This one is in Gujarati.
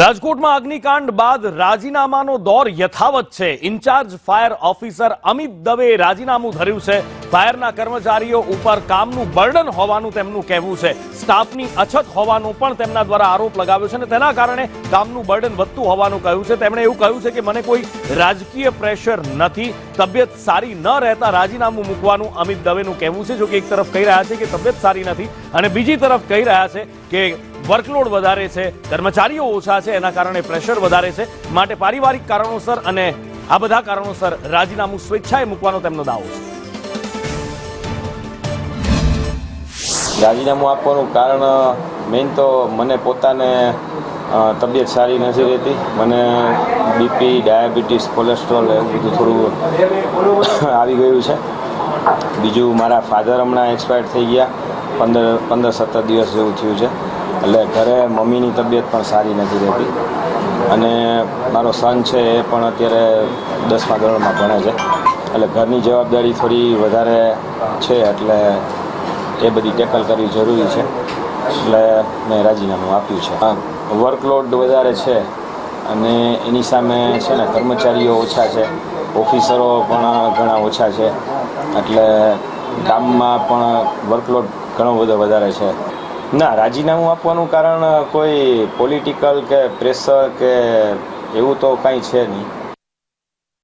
રાજકોટમાં અગ્નિકાંડ બાદ રાજીનામાનો દોર યથાવત છે। Incharge fire officer Amit Dave રાજીનામું ધર્યું છે। ફાયરના કર્મચારીઓ ઉપર કામનું બર્ડન હોવાનું તેમનું કહેવું છે। સ્ટાફની અછત હોવાનો પણ તેમના દ્વારા આરોપ લગાવ્યો છે અને તેના કારણે કામનું બર્ડન વધતું હોવાનું કહ્યું છે। તેમણે એવું કહ્યું છે કે મને કોઈ રાજકીય પ્રેશર નથી, તબિયત સારી ન રહેતા રાજીનામું મૂકવાનું અમિત દવેનું કહેવું છે। જો કે એક તરફ કહી રહ્યા છે કે તબિયત સારી નથી અને બીજી તરફ કહી રહ્યા છે કે વર્કલોડ વધારે છે, કર્મચારીઓ ઓછા છે, એના કારણે પ્રેશર વધારે છે, માટે પારિવારિક કારણોસર અને આ બધા કારણોસર રાજીનામું સ્વેચ્છાએ મૂકવાનો તેમનો દાવો છે। રાજીનામું આપવાનું કારણ મેઇન તો મને પોતાને તબિયત સારી નથી રહેતી। મને બીપી, ડાયાબિટીસ, કોલેસ્ટ્રોલ એવું બધું થોડું આવી ગયું છે। બીજું મારા ફાધર હમણાં એક્સપાયર થઈ ગયા, 15-17 દિવસ જેવું થયું છે, એટલે ઘરે મમ્મીની તબિયત પણ સારી નથી રહેતી અને મારો સન છે એ પણ અત્યારે 10મા ધોરણમાં ભણે છે, એટલે ઘરની જવાબદારી થોડી વધારે છે, એટલે એ બધી ટેકલ કરવી જરૂરી છે, એટલે મેં રાજીનામું આપ્યું છે। વર્કલોડ વધારે છે અને એની સામે છે ને કર્મચારીઓ ઓછા છે, ઓફિસરો પણ ઘણા ઓછા છે, એટલે કામમાં પણ વર્કલોડ ઘણો બધો વધારે છે। ના, રાજીનામું આપવાનું કારણ કોઈ પોલિટિકલ કે પ્રેશર કે એવું તો કાંઈ છે નહીં।